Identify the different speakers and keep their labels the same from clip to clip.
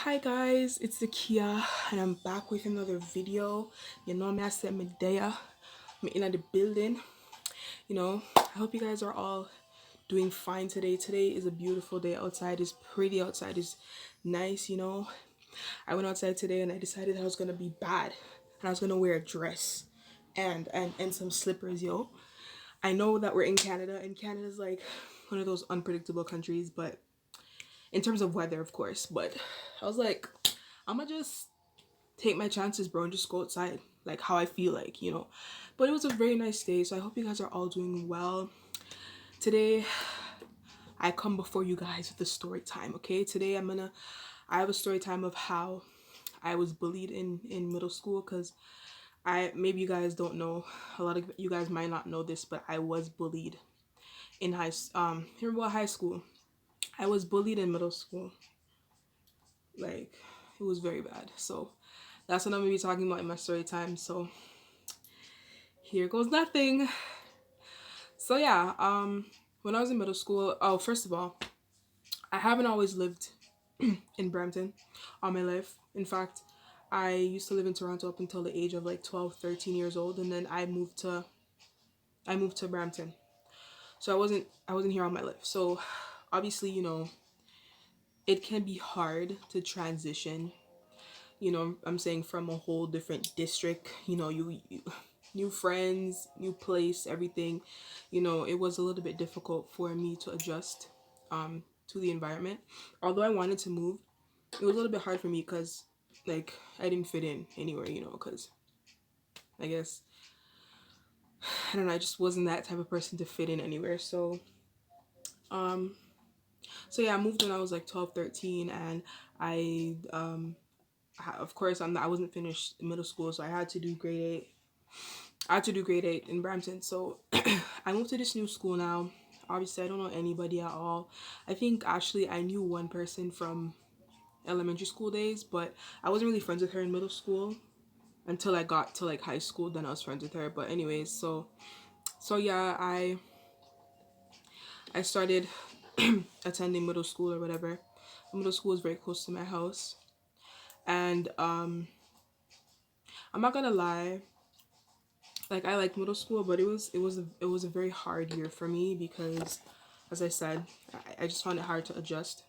Speaker 1: Hi guys, it's the Kia and I'm back with another video. You know me, I said Medea. I'm in the building. I hope you guys are all doing fine today. Today is a beautiful day outside. It's pretty outside. It's nice. I went outside today and I decided I was gonna be bad. And I was gonna wear a dress and some slippers, yo. I know that we're in Canada and Canada's like one of those unpredictable countries, but in terms of weather, of course. But I was like, I'm gonna just take my chances, bro, and just go outside like how I feel like. But it was a very nice day, so I hope you guys are all doing well. Today, I come before you guys with a story time, okay? Today, I have a story time of how I was bullied in middle school because maybe you guys don't know, a lot of you guys might not know this, but I was bullied in high school. I was bullied in middle school. Like, it was very bad. So that's what I'm gonna be talking about in my story time. So here goes nothing. So yeah, when I was in middle school, oh, first of all, I haven't always lived in Brampton all my life. In fact, I used to live in Toronto up until the age of like 12, 13 years old, and then I moved to Brampton. So I wasn't here all my life. So obviously, it can be hard to transition. I'm saying from a whole different district. You new friends, new place, everything. It was a little bit difficult for me to adjust to the environment. Although I wanted to move, it was a little bit hard for me because like I didn't fit in anywhere, because I guess I don't know, I just wasn't that type of person to fit in anywhere. Um so yeah, I moved when I was like 12, 13, and of course I wasn't finished middle school, so I had to do grade 8. I had to do grade 8 in Brampton. So I moved to this new school now. Obviously, I don't know anybody at all. I think actually I knew one person from elementary school days, but I wasn't really friends with her in middle school until I got to like high school. Then I was friends with her. But anyways, so yeah, I started attending middle school or whatever. Middle school is very close to my house, and I'm not gonna lie, like I like middle school, but it was a very hard year for me because, as I said, I just found it hard to adjust.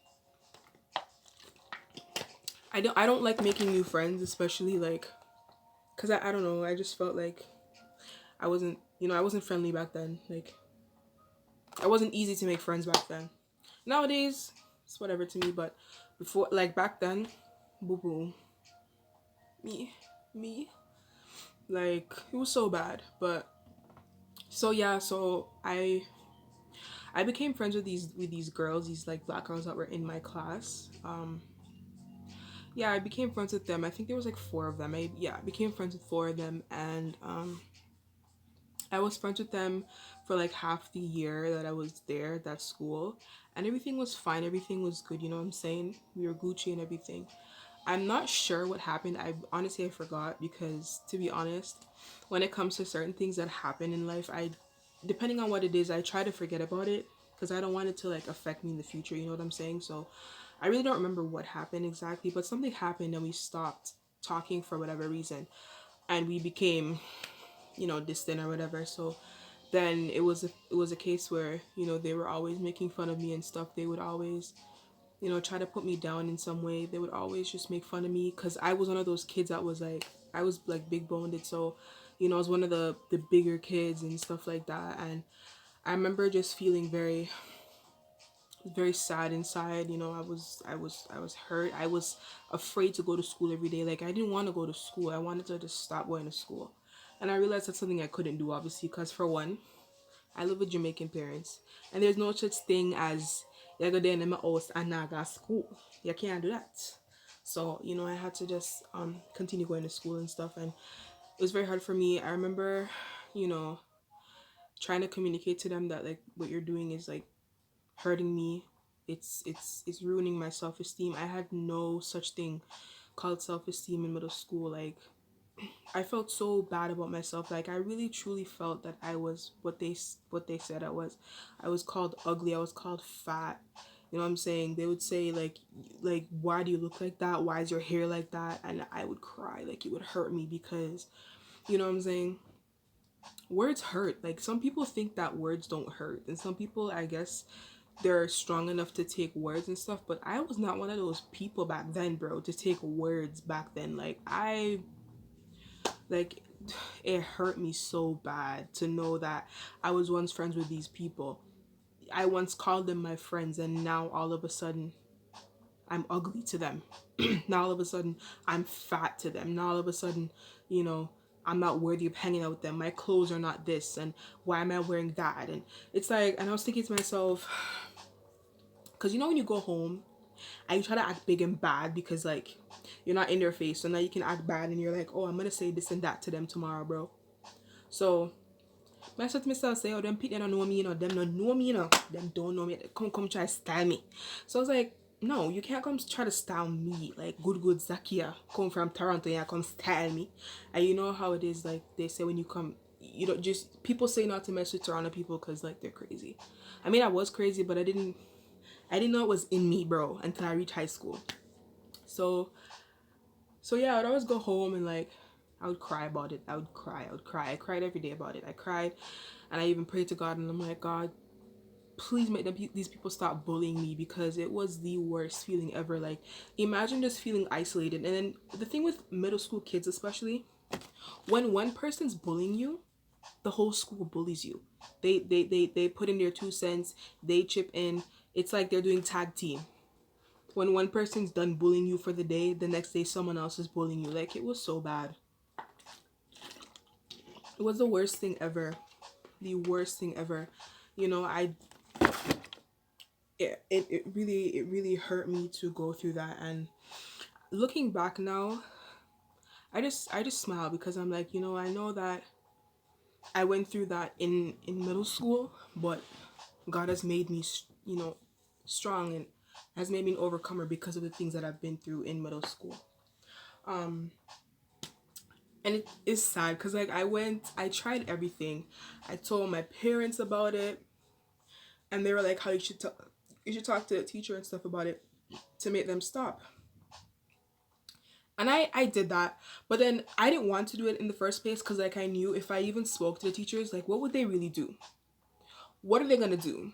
Speaker 1: I don't like making new friends, especially like because I don't know, I just felt like I wasn't friendly back then. Like I wasn't easy to make friends back then. Nowadays it's whatever to me, but before, like back then, boo boo, me, like it was so bad. But so yeah, so I became friends with these girls, these like black girls that were in my class. Yeah, I became friends with them. I think there was like four of them. I became friends with four of them, and I was friends with them for like half the year that I was there at that school, and everything was fine. Everything was good. You know what I'm saying? We were Gucci and everything. I'm not sure what happened. I forgot because, to be honest, when it comes to certain things that happen in life, depending on what it is, I try to forget about it because I don't want it to like affect me in the future. You know what I'm saying? So I really don't remember what happened exactly, but something happened and we stopped talking for whatever reason, and we became, distant or whatever. So then it was a case where they were always making fun of me and stuff. They would always try to put me down in some way. They would always just make fun of me because I was one of those kids that was like, I was like big boned, so I was one of the bigger kids and stuff like that. And I remember just feeling very, very sad inside. I was hurt. I was afraid to go to school every day. Like I didn't want to go to school. I wanted to just stop going to school. And I realized that's something I couldn't do, obviously, because for one, I live with Jamaican parents, and there's no such thing as you go there in my house and not go to school. You can't do that. So I had to just continue going to school and stuff, and it was very hard for me. I remember, you know, trying to communicate to them that like what you're doing is like hurting me. It's ruining my self esteem. I had no such thing called self esteem in middle school. Like I felt so bad about myself. Like I really truly felt that I was what they said I was. I was called ugly. I was called fat. You know what I'm saying? They would say like why do you look like that? Why is your hair like that? And I would cry, like it would hurt me because you know what I'm saying? Words hurt. Like some people think that words don't hurt, and some people, I guess, they're strong enough to take words and stuff. But I was not one of those people back then, bro, to take words back then. Like it hurt me so bad to know that I was once friends with these people. I once called them my friends, and now all of a sudden I'm ugly to them. Now all of a sudden I'm fat to them. Now all of a sudden, you know, I'm not worthy of hanging out with them. My clothes are not this, and why am I wearing that? And it's like, and I was thinking to myself, because you know when you go home and you try to act big and bad because like you're not in their face, so now you can act bad and you're like, oh, I'm gonna say this and that to them tomorrow, bro. So I said to myself, say, oh, them people don't know me, you know, them don't know me, you know, them don't know me. Come try to style me. So I was like, no, you can't come try to style me. Like good Zakia come from Toronto, yeah, come style me. And you know how it is, like they say when you come, you don't just people say not to mess with Toronto people because like they're crazy. I mean, I was crazy, but I didn't know it was in me, bro, until I reached high school. So so yeah, I'd always go home and like I would cry about it. I cried every day about it. I cried, and I even prayed to God, and I'm like, God, please make these people stop bullying me because it was the worst feeling ever. Like, imagine just feeling isolated. And then the thing with middle school kids, especially, when one person's bullying you, the whole school bullies you. They put in their 2 cents. They chip in. It's like they're doing tag team. When one person's done bullying you for the day, the next day someone else is bullying you. Like it was so bad. It was the worst thing ever. The worst thing ever. You know, it really hurt me to go through that. And looking back now, I just smile because I'm like, you know, I know that I went through that in middle school, but God has made me, you know, strong and has made me an overcomer because of the things that I've been through in middle school. Um, and it is sad because like I tried everything. I told my parents about it, and they were like, "How you should talk to the teacher and stuff about it to make them stop." And I did that, but then I didn't want to do it in the first place because like I knew if I even spoke to the teachers, like what would they really do? What are they gonna do?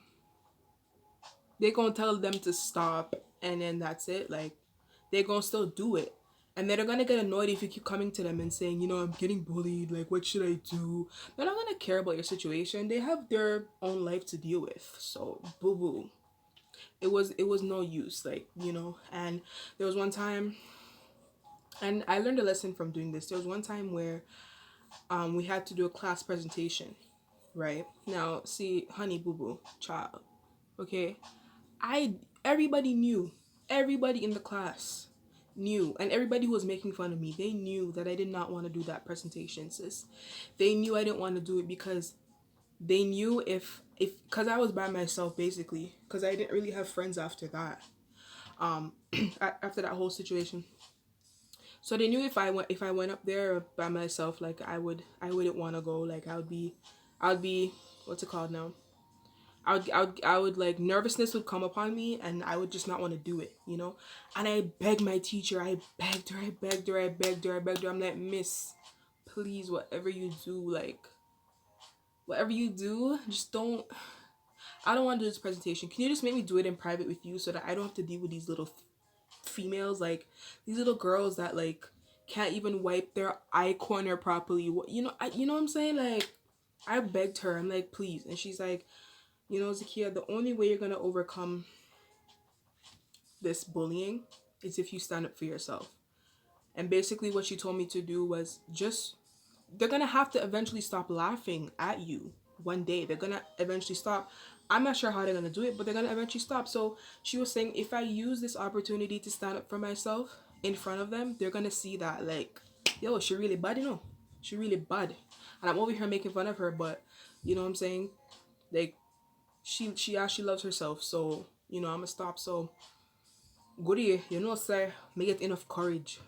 Speaker 1: They gonna tell them to stop, and then that's it. Like they're gonna still do it, and they're gonna get annoyed if you keep coming to them and saying, you know, I'm getting bullied. Like what should I do? They're not gonna care about your situation. They have their own life to deal with. So boo boo. It was no use. Like you know. And there was one time, and I learned a lesson from doing this. There was one time where we had to do a class presentation, right? Now, see, honey boo boo, child, okay? I everybody knew, everybody in the class knew, and everybody who was making fun of me, they knew that I did not want to do that presentation, sis. They knew I didn't want to do it because they knew if because I was by myself basically, because I didn't really have friends after that. After that whole situation, so they knew if I went up there by myself, like I wouldn't want to go. Like I would be what's it called now? I would like nervousness would come upon me and I would just not want to do it, you know? And I begged my teacher, I begged her. I'm like, Miss, please, whatever you do, just don't, I don't want to do this presentation. Can you just make me do it in private with you so that I don't have to deal with these little females, like these little girls that like can't even wipe their eye corner properly. You know what I'm saying? Like, I begged her, I'm like, please. And she's like, you know, Zakia, the only way you're gonna overcome this bullying is if you stand up for yourself. And basically, what she told me to do was just, they're gonna have to eventually stop laughing at you one day. They're gonna eventually stop. I'm not sure how they're gonna do it, but they're gonna eventually stop. So she was saying, if I use this opportunity to stand up for myself in front of them, they're gonna see that, like, yo, she really bad, you know? She really bad. And I'm over here making fun of her, but you know what I'm saying? Like, she actually loves herself, so you know, I'ma stop. So goody, you know, say me get enough courage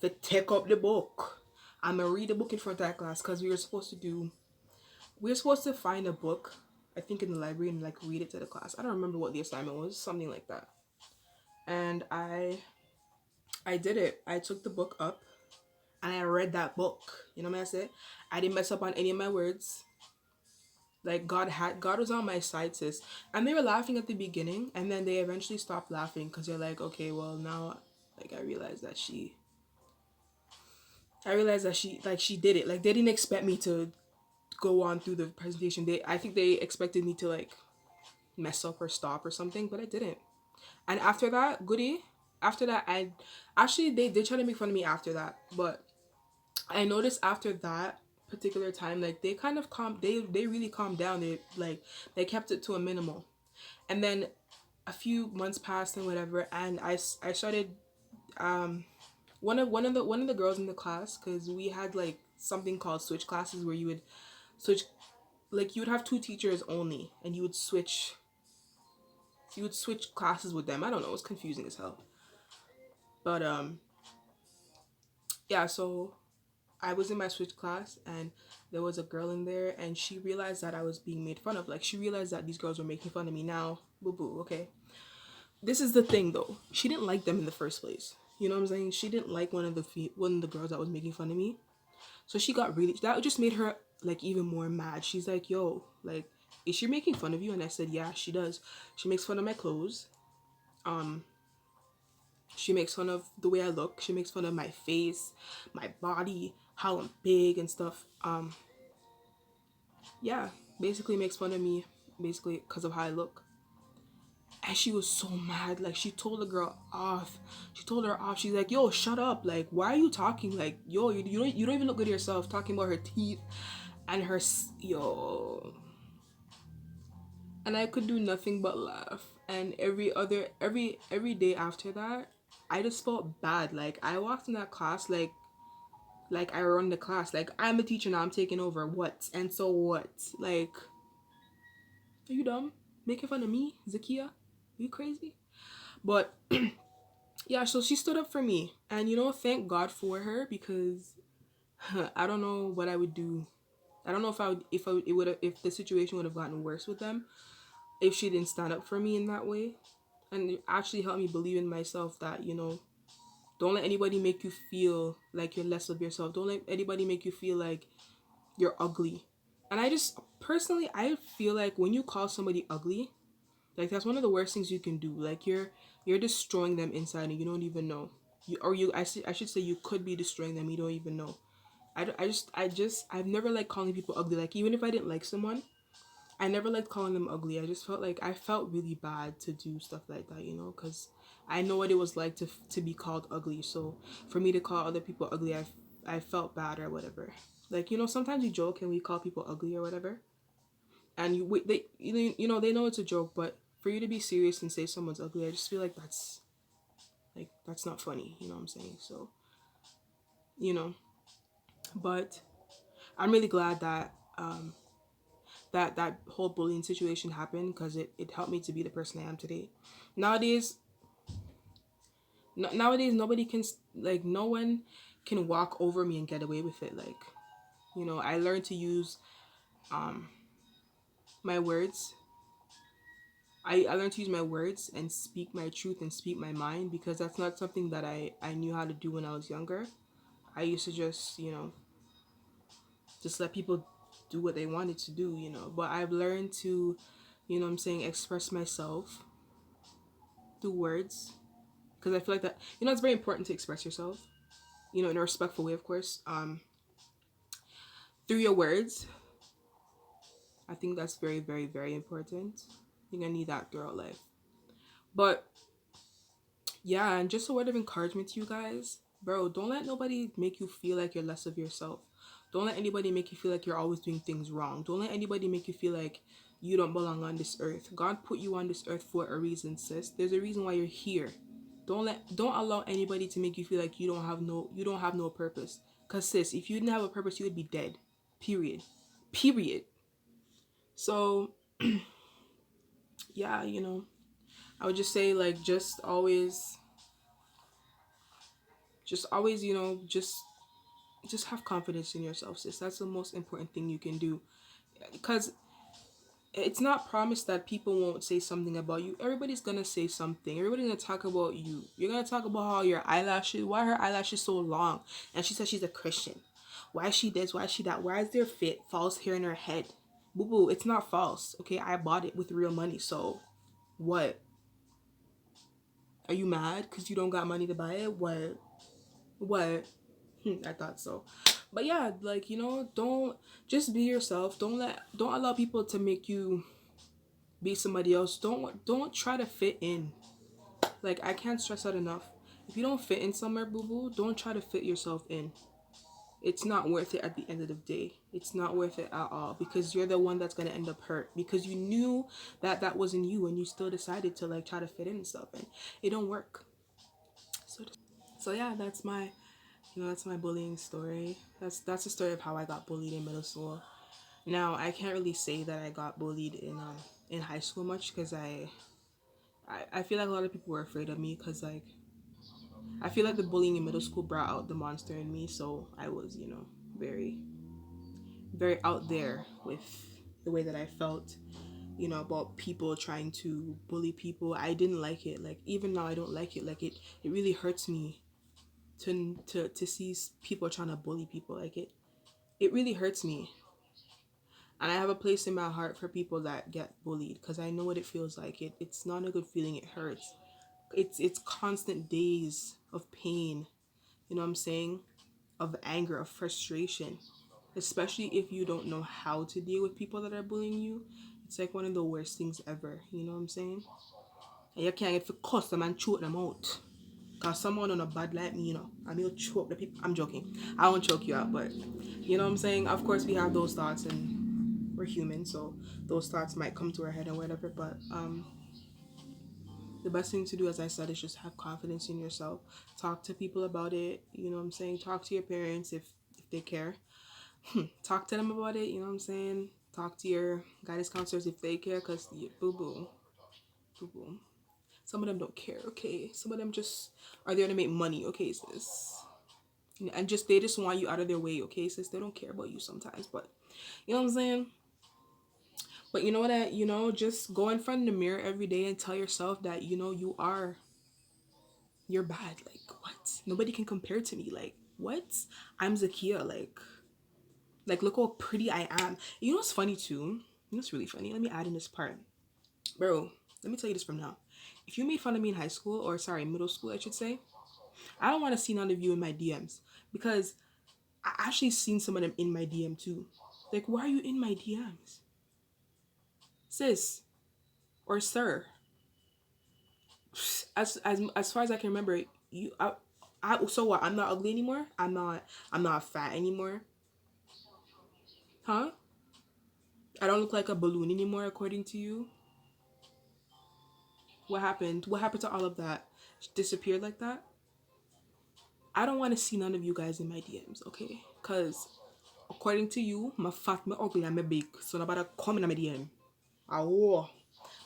Speaker 1: to take up the book. I'ma read the book in front of that class because we were supposed to find a book I think in the library and like read it to the class. I don't remember what the assignment was, something like that. And I did it. I took the book up and I read that book. You know what I say? I didn't mess up on any of my words. Like God was on my side, sis. And they were laughing at the beginning, and then they eventually stopped laughing because they're like, okay, well now, like I realized that she did it. Like they didn't expect me to go on through the presentation. I think they expected me to like mess up or stop or something, but I didn't. And after that, goody. After that, I actually they did try to make fun of me after that, but I noticed after that particular time, like they kind of they really calmed down. They kept it to a minimal, and then a few months passed and whatever, and I started one of the girls in the class, because we had like something called switch classes where you would switch, like you would have two teachers only, and you would switch classes with them. I don't know, it was confusing as hell. But yeah, so I was in my switch class and there was a girl in there and she realized that I was being made fun of. Like she realized that these girls were making fun of me. Now, boo boo, okay. This is the thing though. She didn't like them in the first place. You know what I'm saying? She didn't like one of the girls that was making fun of me. So she got really, that just made her like even more mad. She's like, "Yo, like is she making fun of you?" And I said, "Yeah, she does. She makes fun of my clothes. Um she makes fun of the way I look. She makes fun of my face, my body, how I'm big and stuff. Yeah, basically makes fun of me, basically because of how I look." And she was so mad. Like she told the girl off. She told her off. She's like, "Yo, shut up. Like, why are you talking? Like, yo, you don't even look good at yourself." Talking about her teeth and yo. And I could do nothing but laugh. And every day after that, I just felt bad. Like I walked in that class like I run the class. Like I'm a teacher now. I'm taking over. What? And so what? Like, are you dumb? Making fun of me, Zakia? Are you crazy? But yeah, so she stood up for me, and thank God for her, because I don't know what I would do. I don't know if I would it would if the situation would have gotten worse with them if she didn't stand up for me in that way, and it actually helped me believe in myself that don't let anybody make you feel like you're less of yourself. Don't let anybody make you feel like you're ugly. And I just personally I feel like when you call somebody ugly, like that's one of the worst things you can do. Like you're destroying them inside and you don't even know. I should say you could be destroying them, you don't even know. I've never liked calling people ugly. Like even if I didn't like someone, I never liked calling them ugly. I just felt like I felt really bad to do stuff like that, because I know what it was like to be called ugly. So for me to call other people ugly, I felt bad or whatever. Like sometimes we joke and we call people ugly or whatever, and they they know it's a joke, but for you to be serious and say someone's ugly, I just feel like that's not funny. You know what I'm saying? So you know, but I'm really glad that that whole bullying situation happened, because it helped me to be the person I am today. Nowadays, nowadays nobody can like no one can walk over me and get away with it. Like I learned to use um my words. I learned to use my words and speak my truth and speak my mind, because that's not something that I knew how to do when I was younger. I used to just just let people do what they wanted to do, but I've learned to what I'm saying, express myself through words, because I feel like that it's very important to express yourself, in a respectful way, of course, through your words. I think that's very, very, very important. You're gonna need that throughout life. But yeah, and just a word of encouragement to you guys, bro, don't let nobody make you feel like you're less of yourself. Don't let anybody make you feel like you're always doing things wrong. Don't let anybody make you feel like you don't belong on this earth. God put you on this earth for a reason, sis. There's a reason why you're here. Don't allow anybody to make you feel like you don't have no purpose. Cause sis, if you didn't have a purpose, you would be dead. Period. Period. So yeah, I would just say, like, just always, just have confidence in yourself, sis. That's the most important thing you can do. Because it's not promised that people won't say something about you. Everybody's gonna say something. Everybody's gonna talk about you. You're gonna talk about how your eyelashes, why her eyelashes so long, and she says she's a Christian. Why she this? Why she that? Why is there fit false hair in her head? Boo boo, it's not false. Okay, I bought it with real money. So, what? Are you mad because you don't got money to buy it? What? What? I thought so. But yeah, like, don't, just be yourself. Don't allow people to make you be somebody else. Don't try to fit in. Like, I can't stress that enough. If you don't fit in somewhere, boo boo, don't try to fit yourself in. It's not worth it at the end of the day. It's not worth it at all, because you're the one that's going to end up hurt, because you knew that that wasn't you and you still decided to like try to fit in and stuff, and it don't work. So yeah, that's my bullying story. That's the story of how I got bullied in middle school. Now, I can't really say that I got bullied in high school much, because I feel like a lot of people were afraid of me, because like I feel like the bullying in middle school brought out the monster in me, so I was, very very out there with the way that I felt, about people trying to bully people. I didn't like it. Like, even now I don't like it. Like, it really hurts me to see people trying to bully people. Like, it really hurts me. And I have a place in my heart for people that get bullied, because I know what it feels like. It's not a good feeling. It hurts. It's constant days of pain, you know what I'm saying? Of anger, of frustration. Especially if you don't know how to deal with people that are bullying you. It's like one of the worst things ever, you know what I'm saying? And you can't get to cuss them and choke them out. Cause someone on a bad like me, I mean, choke the people. I'm joking. I won't choke you out, but you know what I'm saying? Of course we have those thoughts, and we're human, so those thoughts might come to our head and whatever, but the best thing to do, as I said, is just have confidence in yourself. Talk to people about it, you know what I'm saying? Talk to your parents if they care. Talk to them about it, you know what I'm saying? Talk to your guidance counselors if they care, because boo boo, boo boo. Some of them don't care, okay? Some of them just are there to make money, okay, sis? And just they just want you out of their way, okay, sis? They don't care about you sometimes, but you know what I'm saying? But you know what? Just go in front of the mirror every day and tell yourself that you're bad. Like, what? Nobody can compare to me. Like, what? I'm Zakia. Like, look how pretty I am. You know what's funny too? You know what's really funny? Let me add in this part. Bro, let me tell you this from now. If you made fun of me in high school, or sorry, middle school, I should say, I don't want to see none of you in my DMs, because I actually seen some of them in my DM too. Like, why are you in my DMs? Sis or sir. As far as I can remember, so what? I'm not ugly anymore. I'm not fat anymore. Huh? I don't look like a balloon anymore, according to you. What happened? What happened to all of that? Disappeared like that? I don't want to see none of you guys in my DMs, okay? Cause according to you, my fat, my ugly, and my big. So nobody come in my DM. Oh.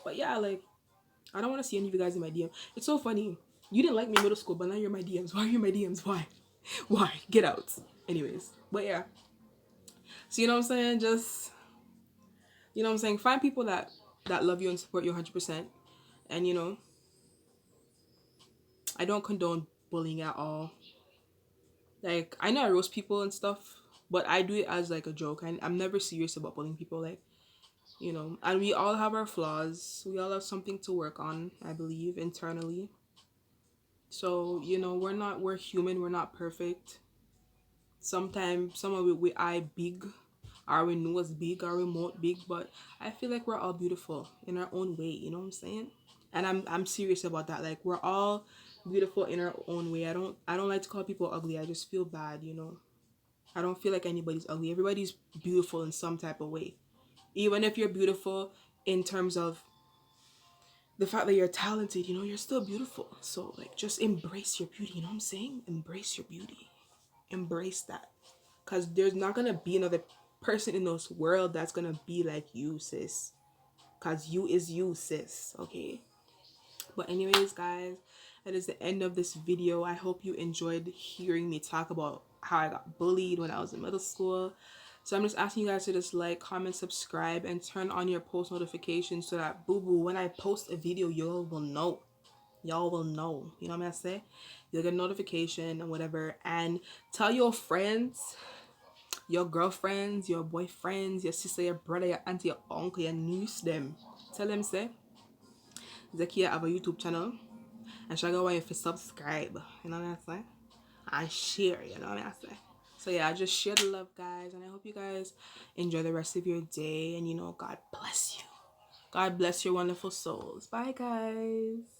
Speaker 1: But yeah, like, I don't want to see any of you guys in my DM. It's so funny. You didn't like me in middle school, but now you're in my DMs. Why are you in my DMs? Why? Why? Get out. Anyways, but yeah. So you know what I'm saying? Just, you know what I'm saying? Find people that love you and support you 100%. And I don't condone bullying at all. Like, I know I roast people and stuff, but I do it as like a joke. I'm never serious about bullying people. Like, and we all have our flaws. We all have something to work on, I believe, internally. So, we're human, we're not perfect. Sometimes some of it we eye big, or we nose big, or we mouth big, but I feel like we're all beautiful in our own way, you know what I'm saying? And I'm serious about that. Like, we're all beautiful in our own way. I don't like to call people ugly. I just feel bad. I don't feel like anybody's ugly. Everybody's beautiful in some type of way. Even if you're beautiful in terms of the fact that you're talented, you're still beautiful. So, like, just embrace your beauty, you know what I'm saying? Embrace your beauty. Embrace that. Because there's not going to be another person in this world that's going to be like you, sis. Because you is you, sis. Okay? But anyways, guys, that is the end of this video. I hope you enjoyed hearing me talk about how I got bullied when I was in middle school. So I'm just asking you guys to just like, comment, subscribe, and turn on your post notifications so that boo boo, when I post a video, y'all will know. Y'all will know. You know what I'm gonna say? You'll get a notification and whatever. And tell your friends, your girlfriends, your boyfriends, your sister, your brother, your auntie, your uncle, your niece, them. Tell them, say, Zakia have a YouTube channel and she go want you to subscribe. You know what I'm saying? And share, you know what I'm saying? So yeah, just share the love, guys, and I hope you guys enjoy the rest of your day, and God bless you. God bless your wonderful souls. Bye, guys.